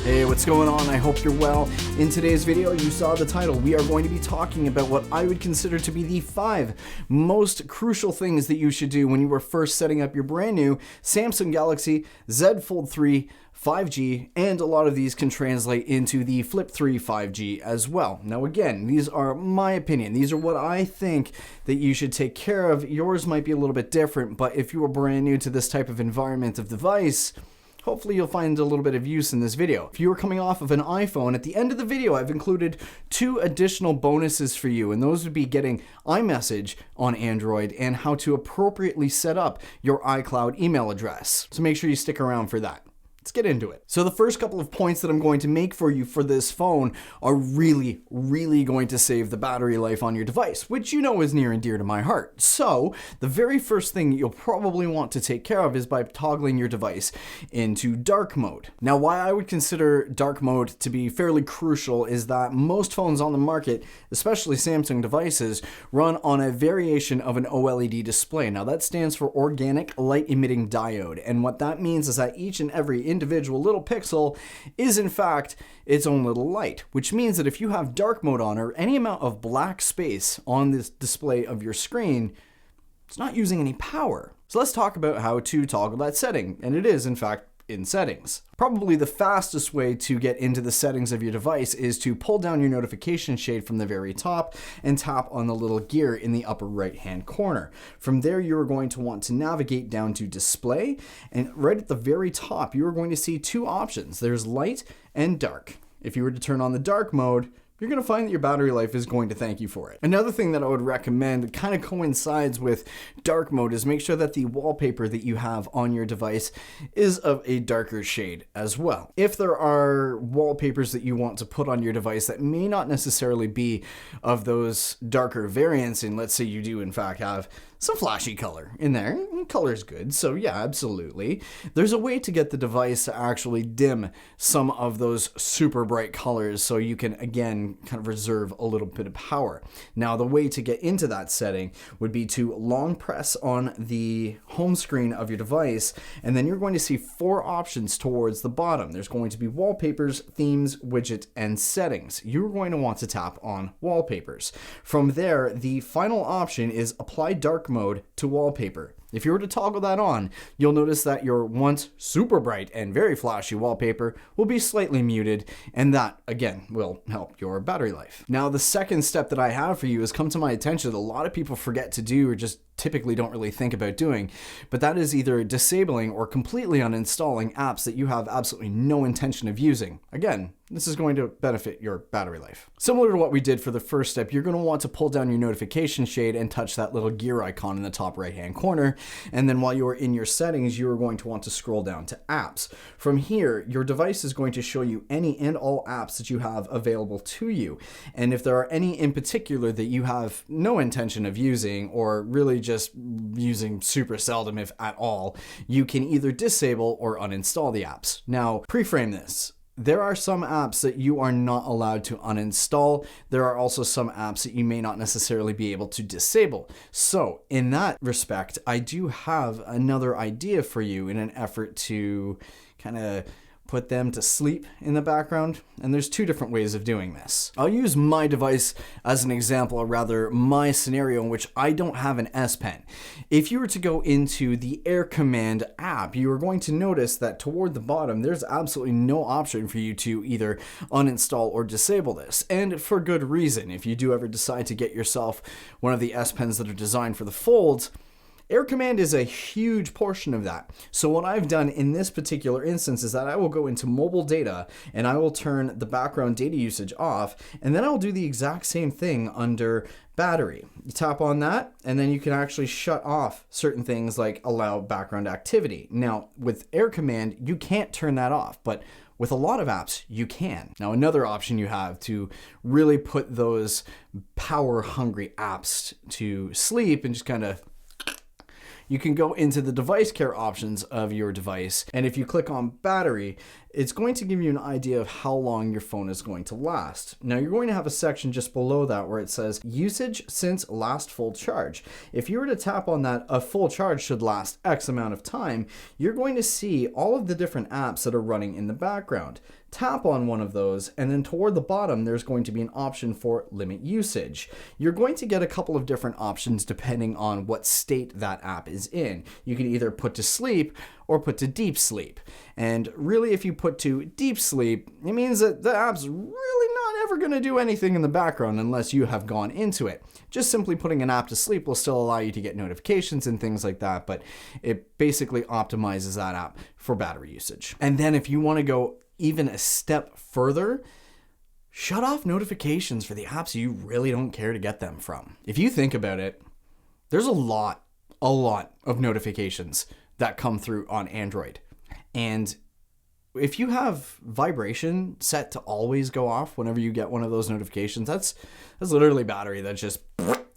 Hey, what's going on? I hope you're well. In today's video, you saw the title. We are going to be talking about what I would consider to be the 5 most crucial things that you should do when you are first setting up your brand new Samsung Galaxy Z Fold 3 5G, and a lot of these can translate into the Flip 3 5G as well. Now again, these are my opinion. These are what I think that you should take care of. Yours might be a little bit different, but if you are brand new to this type of environment of device, hopefully you'll find a little bit of use in this video. If you are coming off of an iPhone, at the end of the video, I've included 2 additional bonuses for you, and those would be getting iMessage on Android and how to appropriately set up your iCloud email address. So make sure you stick around for that. Let's get into it. So the first couple of points that I'm going to make for you for this phone are really going to save the battery life on your device, which you know is near and dear to my heart. So the very first thing you'll probably want to take care of is by toggling your device into dark mode. Now, why I would consider dark mode to be fairly crucial is that most phones on the market, especially Samsung devices, run on a variation of an OLED display. Now that stands for organic light emitting diode, and what that means is that each and every individual little pixel is in fact its own little light, which means that if you have dark mode on or any amount of black space on this display of your screen, it's not using any power. So let's talk about how to toggle that setting, and it is in fact in settings. Probably the fastest way to get into the settings of your device is to pull down your notification shade from the very top and tap on the little gear in the upper right hand corner. From there, you're going to want to navigate down to display, and right at the very top, you're going to see 2 options. There's light and dark. If you were to turn on the dark mode, you're going to find that your battery life is going to thank you for it. Another thing that I would recommend that kind of coincides with dark mode is make sure that the wallpaper that you have on your device is of a darker shade as well. If there are wallpapers that you want to put on your device that may not necessarily be of those darker variants, and let's say you do in fact have some flashy color in there. Color is good, so yeah, absolutely. There's a way to get the device to actually dim some of those super bright colors so you can, again, kind of reserve a little bit of power. Now, the way to get into that setting would be to long press on the home screen of your device, and then you're going to see 4 options towards the bottom. There's going to be wallpapers, themes, widget, and settings. You're going to want to tap on wallpapers. From there, the final option is apply dark mode to wallpaper. If you were to toggle that on, you'll notice that your once super bright and very flashy wallpaper will be slightly muted, and that, again, will help your battery life. Now, the second step that I have for you has come to my attention that a lot of people forget to do or just typically don't really think about doing, but that is either disabling or completely uninstalling apps that you have absolutely no intention of using. Again, this is going to benefit your battery life. Similar to what we did for the first step, you're going to want to pull down your notification shade and touch that little gear icon in the top right hand corner, and then while you are in your settings, you are going to want to scroll down to apps. From here, your device is going to show you any and all apps that you have available to you, and if there are any in particular that you have no intention of using or really just using super seldom if at all, you can either disable or uninstall the apps. Now, pre-frame this. There are some apps that you are not allowed to uninstall. There are also some apps that you may not necessarily be able to disable. So in that respect, I do have another idea for you in an effort to kind of put them to sleep in the background, and there's 2 different ways of doing this. I'll use my device as an example, or rather my scenario in which I don't have an S Pen. If you were to go into the Air Command app, you are going to notice that toward the bottom, there's absolutely no option for you to either uninstall or disable this, and for good reason. If you do ever decide to get yourself one of the S Pens that are designed for the folds, Air Command is a huge portion of that. So what I've done in this particular instance is that I will go into mobile data and I will turn the background data usage off, and then I'll do the exact same thing under battery. You tap on that, and then you can actually shut off certain things like allow background activity. Now, with Air Command, you can't turn that off, but with a lot of apps, you can. Now, another option you have to really put those power-hungry apps to sleep and just kind of, you can go into the device care options of your device, and if you click on battery, it's going to give you an idea of how long your phone is going to last. Now you're going to have a section just below that where it says usage since last full charge. If you were to tap on that, a full charge should last X amount of time, you're going to see all of the different apps that are running in the background. Tap on one of those, and then toward the bottom there's going to be an option for limit usage. You're going to get a couple of different options depending on what state that app is in. You can either put to sleep or put to deep sleep. And really, if you put to deep sleep, it means that the app's really not ever going to do anything in the background unless you have gone into it. Just simply putting an app to sleep will still allow you to get notifications and things like that, but it basically optimizes that app for battery usage. And then if you want to go even a step further, shut off notifications for the apps you really don't care to get them from. If you think about it, there's a lot of notifications that come through on Android. And if you have vibration set to always go off whenever you get one of those notifications, that's literally battery that's just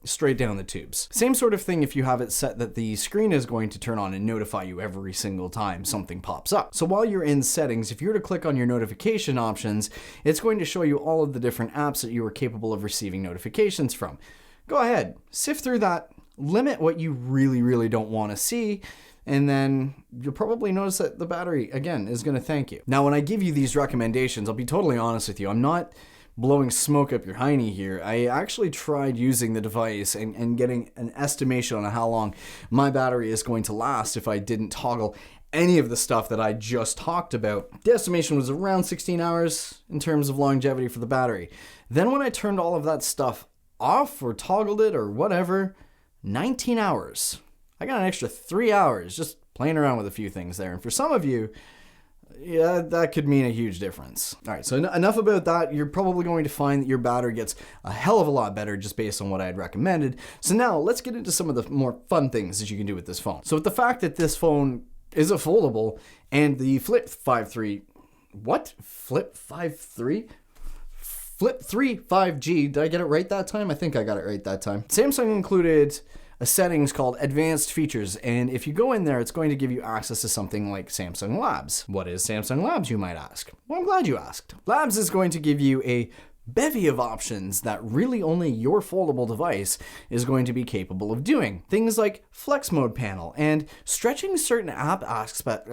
straight down the tubes. Same sort of thing if you have it set that the screen is going to turn on and notify you every single time something pops up. So while you're in settings, if you were to click on your notification options, it's going to show you all of the different apps that you are capable of receiving notifications from. Go ahead, sift through that, limit what you really don't want to see, and then you'll probably notice that the battery, again, is going to thank you. Now, when I give you these recommendations, I'll be totally honest with you. I'm not blowing smoke up your hiney here. I actually tried using the device and getting an estimation on how long my battery is going to last if I didn't toggle any of the stuff that I just talked about. The estimation was around 16 hours in terms of longevity for the battery. Then when I turned all of that stuff off or toggled it or whatever, 19 hours. I got an extra 3 hours just playing around with a few things there. And for some of you, yeah, that could mean a huge difference. All right, so enough about that. You're probably going to find that your battery gets a hell of a lot better just based on what I had recommended. So now let's get into some of the more fun things that you can do with this phone. So with the fact that this phone is a foldable and the Flip 5G, Flip 3 5G, did I get it right that time? I think I got it right that time. Samsung included a settings called Advanced Features, and if you go in there, it's going to give you access to something like Samsung Labs. What is Samsung Labs, you might ask? Well, I'm glad you asked. Labs is going to give you a bevy of options that really only your foldable device is going to be capable of doing. Things like Flex Mode panel and stretching certain app aspect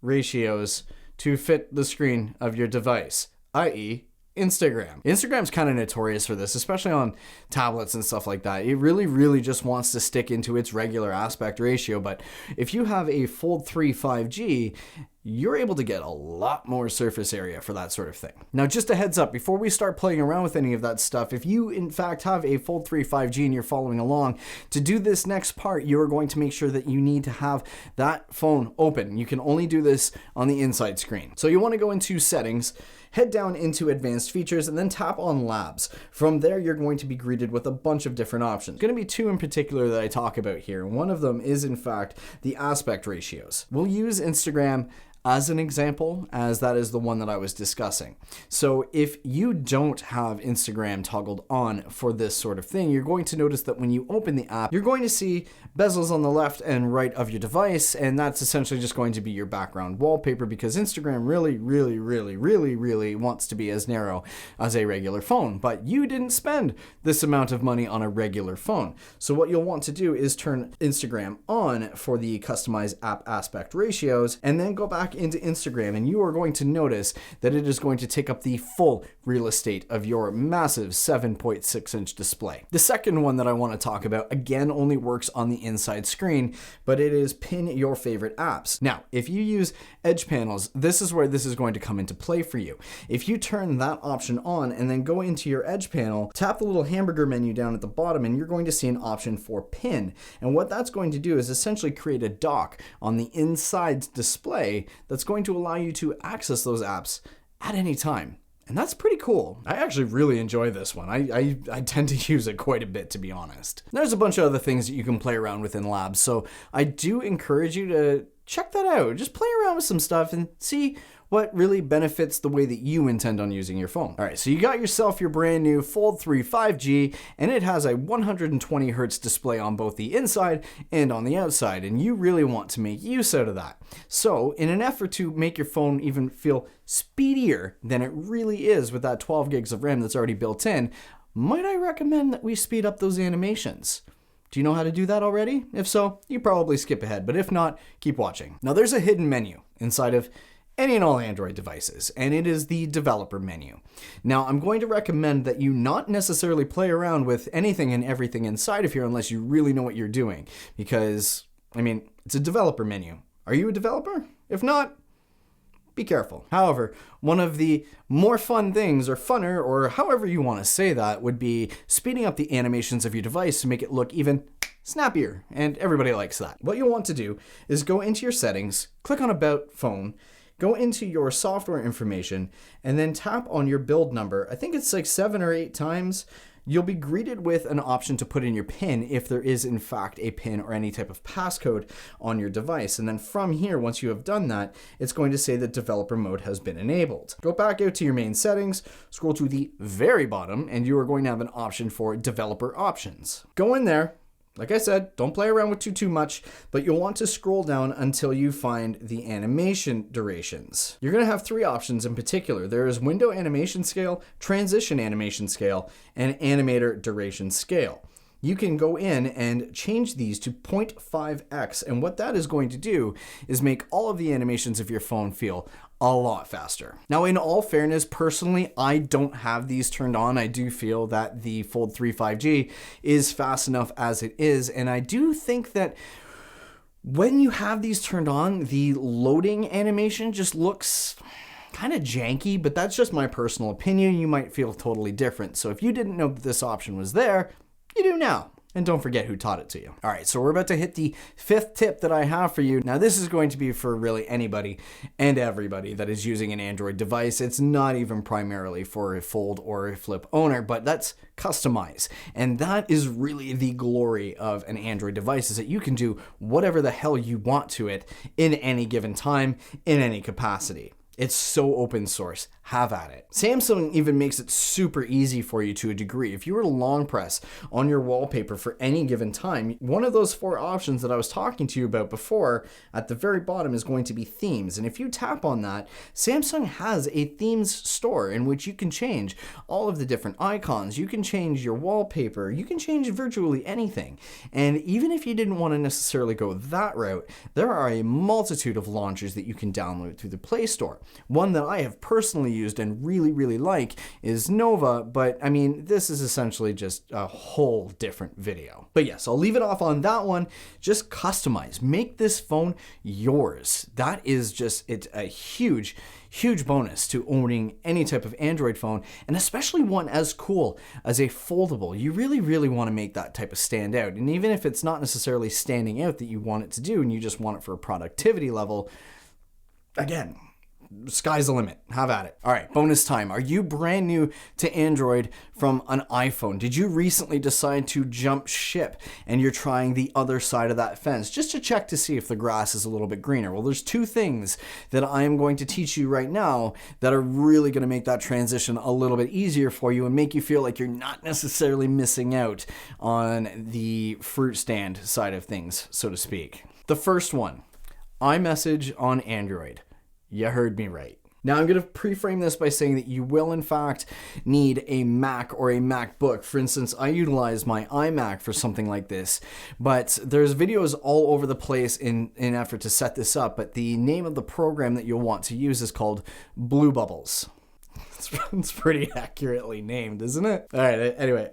ratios to fit the screen of your device, i.e., Instagram. Instagram's kind of notorious for this, especially on tablets and stuff like that. It really just wants to stick into its regular aspect ratio, but if you have a Fold 3 5G, you're able to get a lot more surface area for that sort of thing. Now, just a heads up, before we start playing around with any of that stuff, if you in fact have a Fold 3 5G and you're following along, to do this next part, you're going to make sure that you need to have that phone open. You can only do this on the inside screen. So you want to go into settings, head down into advanced features, and then tap on labs. From there, you're going to be greeted with a bunch of different options. Going to be two in particular that I talk about here. One of them is in fact the aspect ratios. We'll use Instagram as an example, as that is the one that I was discussing. So if you don't have Instagram toggled on for this sort of thing, you're going to notice that when you open the app, you're going to see bezels on the left and right of your device, and that's essentially just going to be your background wallpaper, because Instagram really wants to be as narrow as a regular phone. But you didn't spend this amount of money on a regular phone. So what you'll want to do is turn Instagram on for the customized app aspect ratios, and then go back into Instagram, and you are going to notice that it is going to take up the full real estate of your massive 7.6-inch display. The second one that I want to talk about, again, only works on the inside screen, but it is pin your favorite apps. Now, if you use edge panels, this is where this is going to come into play for you. If you turn that option on and then go into your edge panel, tap the little hamburger menu down at the bottom, and you're going to see an option for pin. And what that's going to do is essentially create a dock on the inside display that's going to allow you to access those apps at any time. And that's pretty cool. I actually really enjoy this one. I tend to use it quite a bit, to be honest. There's a bunch of other things that you can play around with in Labs, so I do encourage you to check that out. Just play around with some stuff and see what really benefits the way that you intend on using your phone. All right, so you got yourself your brand new Fold 3 5G, and it has a 120 hertz display on both the inside and on the outside, and you really want to make use out of that. So in an effort to make your phone even feel speedier than it really is with that 12 gigs of RAM that's already built in, might I recommend that we speed up those animations? Do you know how to do that already? If so, you probably skip ahead, but if not, keep watching. Now there's a hidden menu inside of any and all Android devices, and it is the developer menu. Now I'm going to recommend that you not necessarily play around with anything and everything inside of here unless you really know what you're doing, because, I mean, it's a developer menu. Are you a developer? If not, be careful. However, one of the more fun things, or funner, or however you want to say that, would be speeding up the animations of your device to make it look even snappier, and everybody likes that. What you'll want to do is go into your settings, click on About Phone, go into your software information, and then tap on your build number. I think it's like 7 or 8 times. You'll be greeted with an option to put in your PIN if there is in fact a PIN or any type of passcode on your device. And then from here, once you have done that, it's going to say that developer mode has been enabled. Go back out to your main settings, scroll to the very bottom, and you are going to have an option for developer options. Go in there. Like I said, don't play around with too much, but you'll want to scroll down until you find the animation durations. You're going to have 3 options in particular. There is window animation scale, transition animation scale, and animator duration scale. You can go in and change these to 0.5x, and what that is going to do is make all of the animations of your phone feel a lot faster. Now, in all fairness, personally, I don't have these turned on. I do feel that the Fold 3 5G is fast enough as it is, and I do think that when you have these turned on, the loading animation just looks kind of janky, but that's just my personal opinion. You might feel totally different. So if you didn't know that this option was there, you do now. And don't forget who taught it to you. All right, so we're about to hit the 5th tip that I have for you. Now, this is going to be for really anybody and everybody that is using an Android device. It's not even primarily for a Fold or a Flip owner, but that's customize. And that is really the glory of an Android device, is that you can do whatever the hell you want to it in any given time, in any capacity. It's so open source. Have at it. Samsung even makes it super easy for you to a degree. If you were to long press on your wallpaper for any given time, one of those 4 options that I was talking to you about before at the very bottom is going to be themes. And if you tap on that, Samsung has a themes store in which you can change all of the different icons. You can change your wallpaper. You can change virtually anything. And even if you didn't want to necessarily go that route, there are a multitude of launchers that you can download through the Play Store. One that I have personally used and really like is Nova, but I mean, this is essentially just a whole different video. But yes, I'll leave it off on that one. Just customize, make this phone yours. That is just, it's a huge bonus to owning any type of Android phone, and especially one as cool as a foldable. You really want to make that type of stand out. And even if it's not necessarily standing out that you want it to do and you just want it for a productivity level, again, sky's the limit. Have at it. All right, bonus time. Are you brand new to Android from an iPhone? Did you recently decide to jump ship and you're trying the other side of that fence just to check to see if the grass is a little bit greener? Well, there's 2 things that I am going to teach you right now that are really going to make that transition a little bit easier for you and make you feel like you're not necessarily missing out on the fruit stand side of things, so to speak. The first one, iMessage on Android. You heard me right. Now I'm going to pre-frame this by saying that you will in fact need a Mac or a MacBook. For instance, I utilize my iMac for something like this, but there's videos all over the place in an effort to set this up, but the name of the program that you'll want to use is called Blue Bubbles. It's pretty accurately named, isn't it? All right, anyway.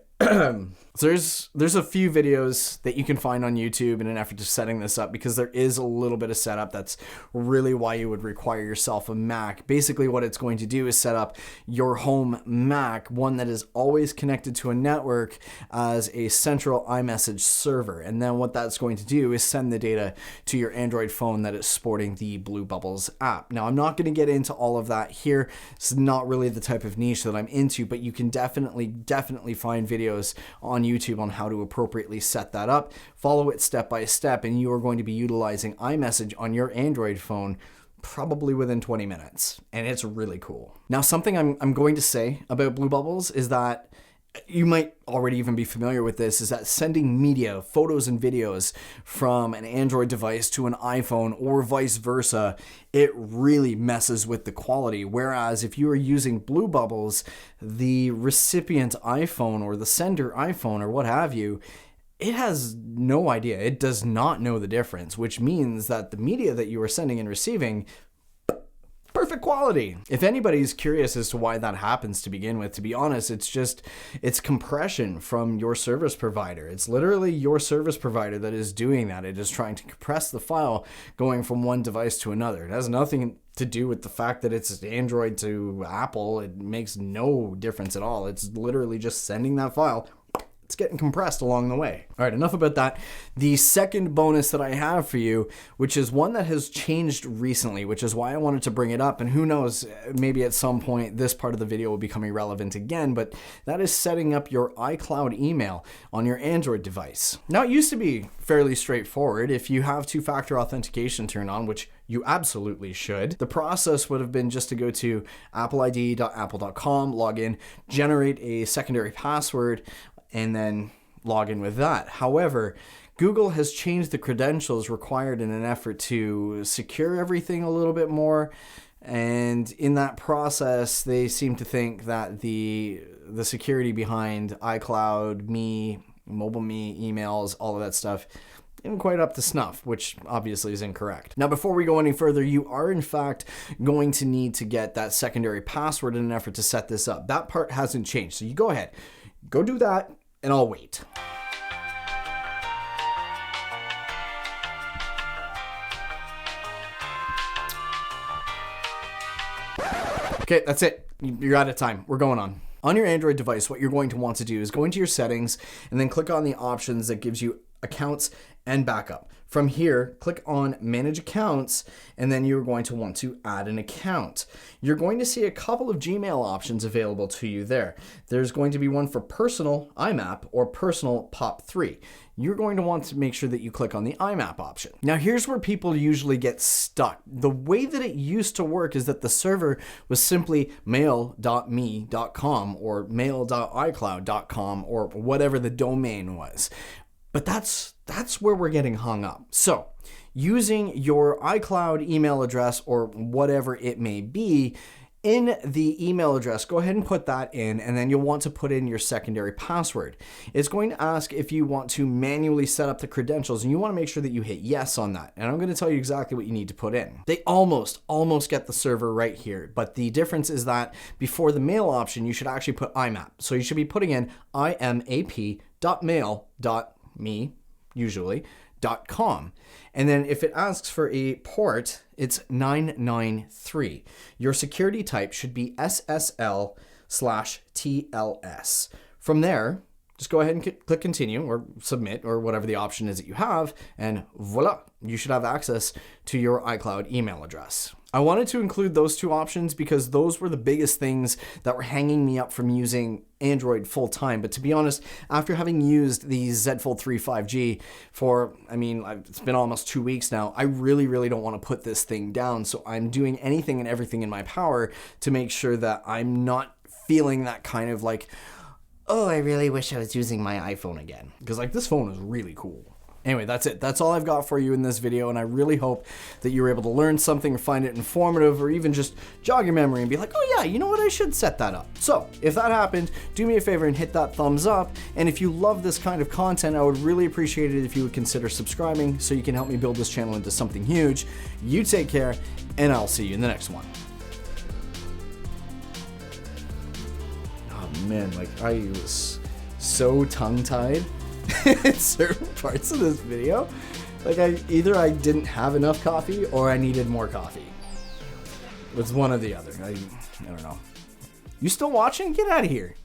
So there's a few videos that you can find on YouTube in an effort to setting this up, because there is a little bit of setup. That's really why you would require yourself a Mac. Basically what it's going to do is set up your home Mac, one that is always connected to a network, as a central iMessage server. And then what that's going to do is send the data to your Android phone that is sporting the Blue Bubbles app. Now I'm not going to get into all of that here. It's not really the type of niche that I'm into, but you can definitely find videos on YouTube on how to appropriately set that up. Follow it step by step, and you are going to be utilizing iMessage on your Android phone probably within 20 minutes, and it's really cool. Now, something I'm going to say about Blue Bubbles is that you might already even be familiar with this, is that sending media, photos and videos from an Android device to an iPhone or vice versa, it really messes with the quality. Whereas if you are using Blue Bubbles, the recipient iPhone or the sender iPhone or what have you, it has no idea. It does not know the difference, which means that the media that you are sending and receiving, perfect quality. If anybody's curious as to why that happens to begin with, to be honest, it's compression from your service provider. It's literally your service provider that is doing that. It is trying to compress the file going from one device to another. It has nothing to do with the fact that it's Android to Apple. It makes no difference at all. It's literally just sending that file. It's getting compressed along the way. All right, enough about that. The second bonus that I have for you, which is one that has changed recently, which is why I wanted to bring it up, and who knows, maybe at some point this part of the video will become irrelevant again, but that is setting up your iCloud email on your Android device. Now, it used to be fairly straightforward. If you have two-factor authentication turned on, which you absolutely should, the process would have been just to go to appleid.apple.com, log in, generate a secondary password, and then log in with that. However, Google has changed the credentials required in an effort to secure everything a little bit more. And in that process, they seem to think that the security behind iCloud, Mobile Me, emails, all of that stuff isn't quite up to snuff, which obviously is incorrect. Now, before we go any further, you are in fact going to need to get that secondary password in an effort to set this up. That part hasn't changed. So you go ahead, go do that, and I'll wait. Okay, that's it. You're out of time. We're going on. On your Android device, what you're going to want to do is go into your settings and then click on the options that gives you accounts and backup. From here, click on Manage Accounts, and then you're going to want to add an account. You're going to see a couple of Gmail options available to you there. There's going to be one for Personal IMAP or Personal POP3. You're going to want to make sure that you click on the IMAP option. Now, here's where people usually get stuck. The way that it used to work is that the server was simply mail.me.com or mail.icloud.com or whatever the domain was. But that's where we're getting hung up. So using your iCloud email address or whatever it may be, in the email address, go ahead and put that in, and then you'll want to put in your secondary password. It's going to ask if you want to manually set up the credentials, and you want to make sure that you hit yes on that. And I'm going to tell you exactly what you need to put in. They almost get the server right here, but the difference is that before the mail option, you should actually put IMAP. So you should be putting in imap.mail.me, usually, .com. And then if it asks for a port, it's 993. Your security type should be SSL/TLS. From there, just go ahead and click continue or submit or whatever the option is that you have, and voila, you should have access to your iCloud email address. I wanted to include those two options because those were the biggest things that were hanging me up from using Android full time. But to be honest, after having used the Z Fold 3 5G for, it's been almost 2 weeks now, I really don't want to put this thing down. So I'm doing anything and everything in my power to make sure that I'm not feeling that kind of like, oh, I really wish I was using my iPhone again. Because this phone is really cool. Anyway, that's it. That's all I've got for you in this video, and I really hope that you were able to learn something or find it informative or even just jog your memory and be like, oh yeah, you know what, I should set that up. So if that happened, do me a favor and hit that thumbs up, and if you love this kind of content, I would really appreciate it if you would consider subscribing so you can help me build this channel into something huge. You take care, and I'll see you in the next one. Oh man, I was so tongue-tied in certain parts of this video. Either I didn't have enough coffee or I needed more coffee. It was one or the other. I don't know. You still watching? Get out of here.